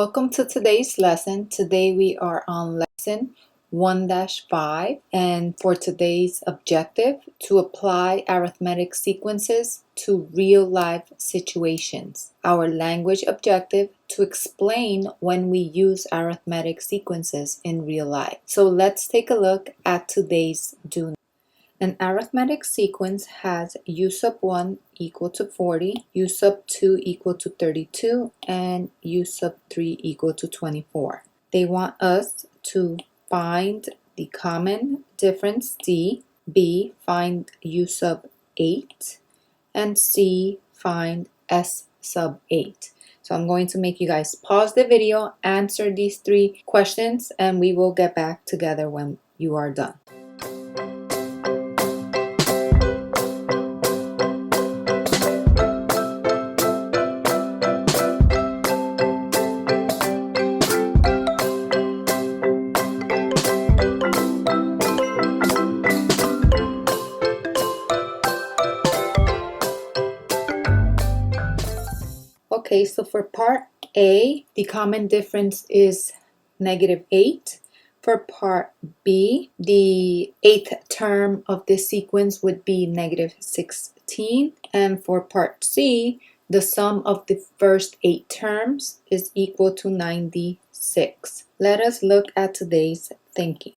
Welcome to today's lesson. Today we are on lesson 1-5, and for today's objective, to apply arithmetic sequences to real life situations. Our language objective, to explain when we use arithmetic sequences in real life. So let's take a look at today's do. An arithmetic sequence has u sub 1 equal to 40, u sub 2 equal to 32, and u sub 3 equal to 24. They want us to find the common difference D, B, find u sub 8, and C, find s sub 8. So I'm going to make you guys pause the video, answer these 3 questions, and we will get back together when you are done. Okay, so for part A, the common difference is -8. For part B, the 8th term of this sequence would be -16. And for part C, the sum of the first 8 terms is equal to 96. Let us look at today's thinking.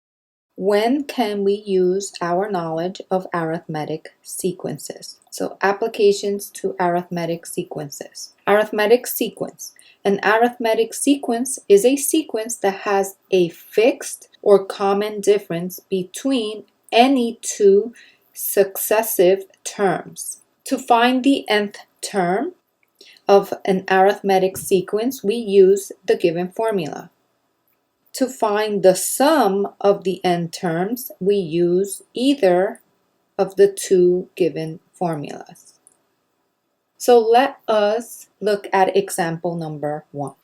When can we use our knowledge of arithmetic sequences? So applications to arithmetic sequences. Arithmetic sequence. An arithmetic sequence is a sequence that has a fixed or common difference between any 2 successive terms. To find the nth term of an arithmetic sequence, we use the given formula. To find the sum of the n terms, we use either of the 2 given formulas. So let us look at example number 1.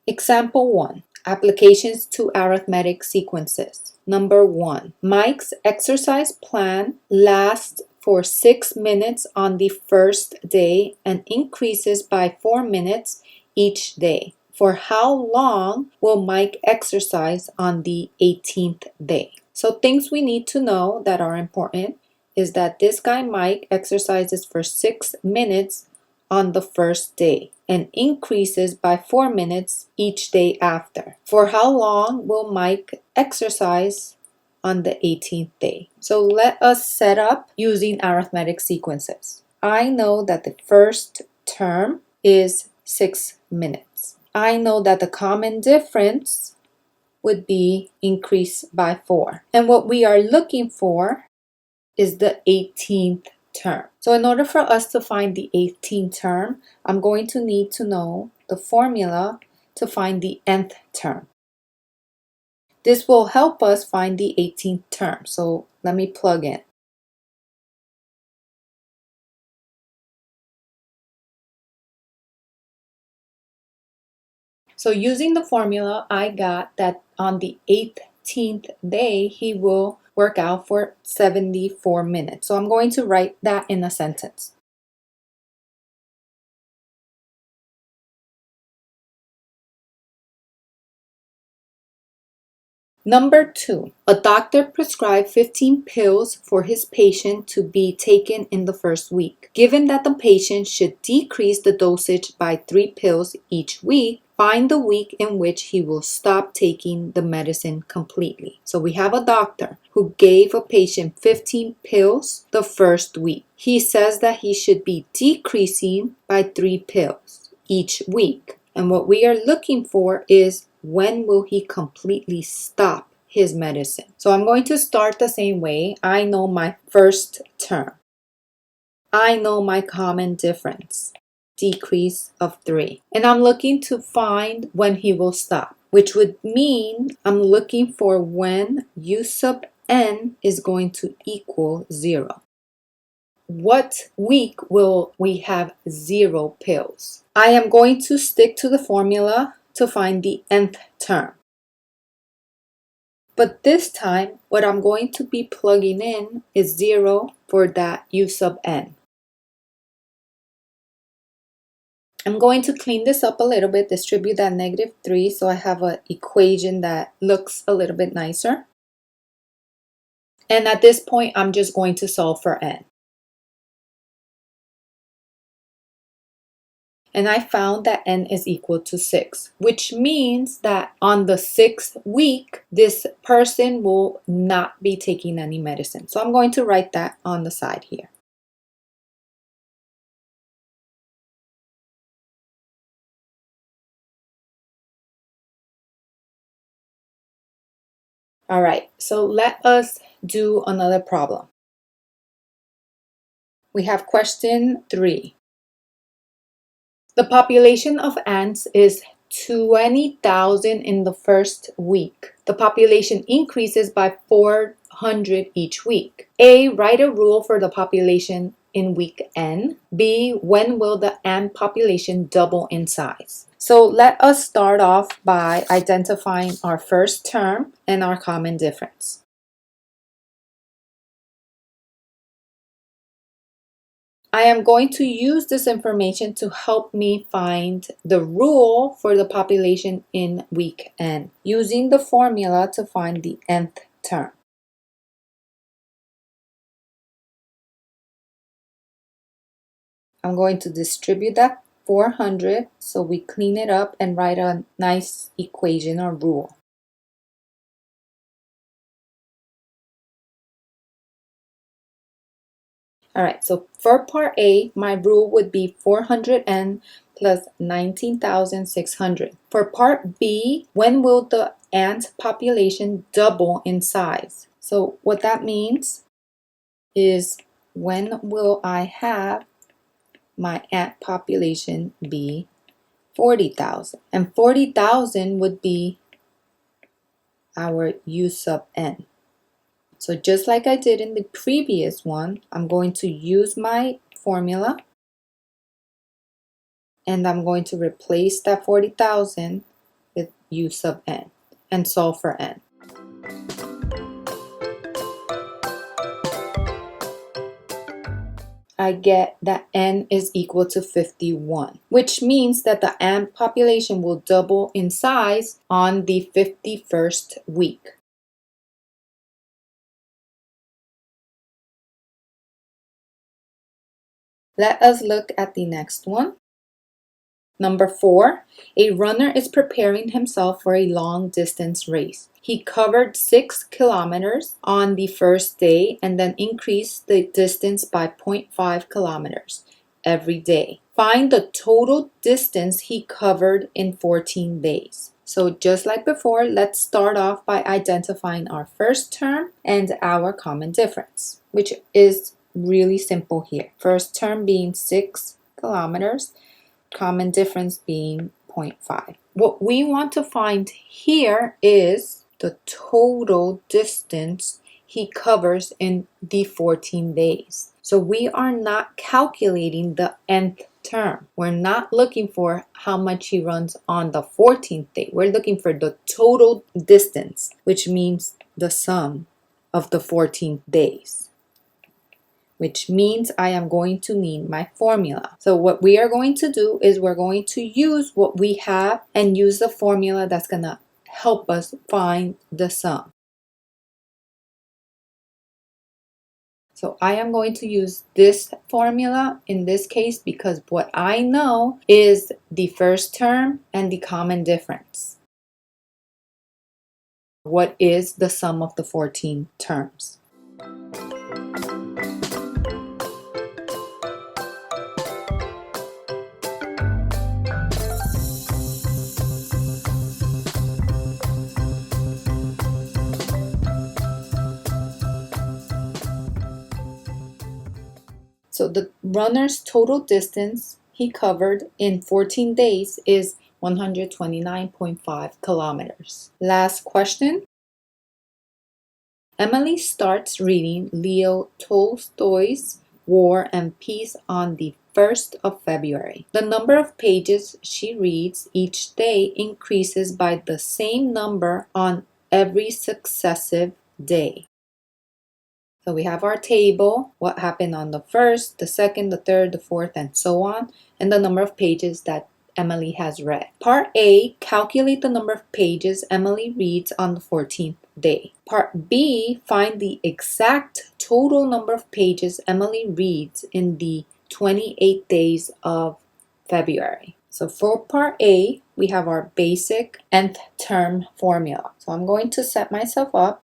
Example 1. Applications to arithmetic sequences. Number 1. Mike's exercise plan lasts for 6 minutes on the first day and increases by 4 minutes each day. For how long will Mike exercise on the 18th day? So things we need to know that are important is that this guy Mike exercises for 6 minutes on the first day and increases by 4 minutes each day after. For how long will Mike exercise on the 18th day? So let us set up using arithmetic sequences. I know that the first term is 6 minutes. I know that the common difference would be increase by 4. And what we are looking for is the 18th term. So in order for us to find the 18th term, I'm going to need to know the formula to find the nth term. This will help us find the 18th term. So let me plug in. So using the formula, I got that on the 18th day, he will work out for 74 minutes. So I'm going to write that in a sentence. Number 2, a doctor prescribed 15 pills for his patient to be taken in the first week. Given that the patient should decrease the dosage by 3 pills each week, find the week in which he will stop taking the medicine completely. So we have a doctor who gave a patient 15 pills the first week. He says that he should be decreasing by 3 pills each week. And what we are looking for is when will he completely stop his medicine? So I'm going to start the same way. I know my first term. I know my common difference, decrease of 3. And I'm looking to find when he will stop, which would mean I'm looking for when u sub n is going to equal 0. What week will we have 0 pills? I am going to stick to the formula to find the nth term. But this time, what I'm going to be plugging in is 0 for that u sub n. I'm going to clean this up a little bit, distribute that -3, so I have an equation that looks a little bit nicer. And at this point, I'm just going to solve for n. And I found that n is equal to 6, which means that on the 6th week, this person will not be taking any medicine. So I'm going to write that on the side here. All right, so let us do another problem. We have question 3. The population of ants is 20,000 in the first week. The population increases by 400 each week. A, write a rule for the population in week n. B, when will the ant population double in size? So let us start off by identifying our first term and our common difference. I am going to use this information to help me find the rule for the population in week n, using the formula to find the nth term. I'm going to distribute that 400 so we clean it up and write a nice equation or rule. All right, so for part A, my rule would be 400n plus 19,600. For part B, when will the ant population double in size? So what that means is, when will I have my ant population be 40,000? And 40,000 would be our u sub n. So just like I did in the previous one, I'm going to use my formula and I'm going to replace that 40,000 with u sub n and solve for n. I get that n is equal to 51, which means that the ant population will double in size on the 51st week. Let us look at the next one. Number 4, a runner is preparing himself for a long distance race. He covered 6 kilometers on the first day and then increased the distance by 0.5 kilometers every day. Find the total distance he covered in 14 days. So just like before, let's start off by identifying our first term and our common difference, which is really simple here. First term being 6 kilometers, common difference being 0.5. What we want to find here is the total distance he covers in the 14 days. So we are not calculating the nth term. We're not looking for how much he runs on the 14th day. We're looking for the total distance, which means the sum of the 14 days, which means I am going to need my formula. So what we are going to do is we're going to use what we have and use the formula that's going to help us find the sum. So I am going to use this formula in this case because what I know is the first term and the common difference. What is the sum of the 14 terms? So the runner's total distance he covered in 14 days is 129.5 kilometers. Last question. Emily starts reading Leo Tolstoy's War and Peace on the 1st of February. The number of pages she reads each day increases by the same number on every successive day. So we have our table, what happened on the first, the second, the third, the fourth, and so on, and the number of pages that Emily has read. Part A, calculate the number of pages Emily reads on the 14th day. Part B, find the exact total number of pages Emily reads in the 28 days of February. So for part A, we have our basic nth term formula. So I'm going to set myself up.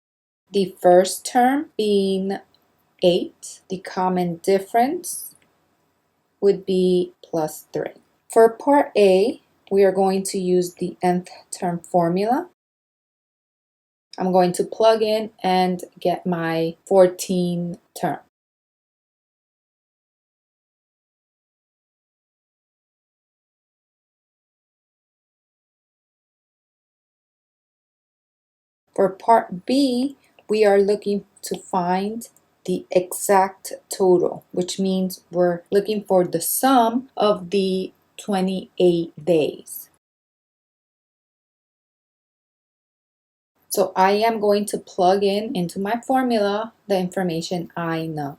The first term being 8, the common difference would be plus 3. For part A, we are going to use the nth term formula. I'm going to plug in and get my 14 term. For part B, we are looking to find the exact total, which means we're looking for the sum of the 28 days. So I am going to plug in into my formula the information I know.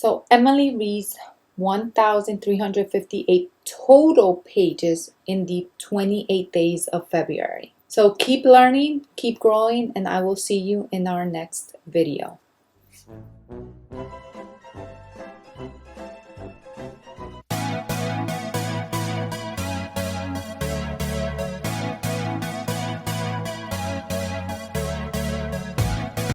So Emily reads 1,358 total pages in the 28 days of February. So keep learning, keep growing, and I will see you in our next video.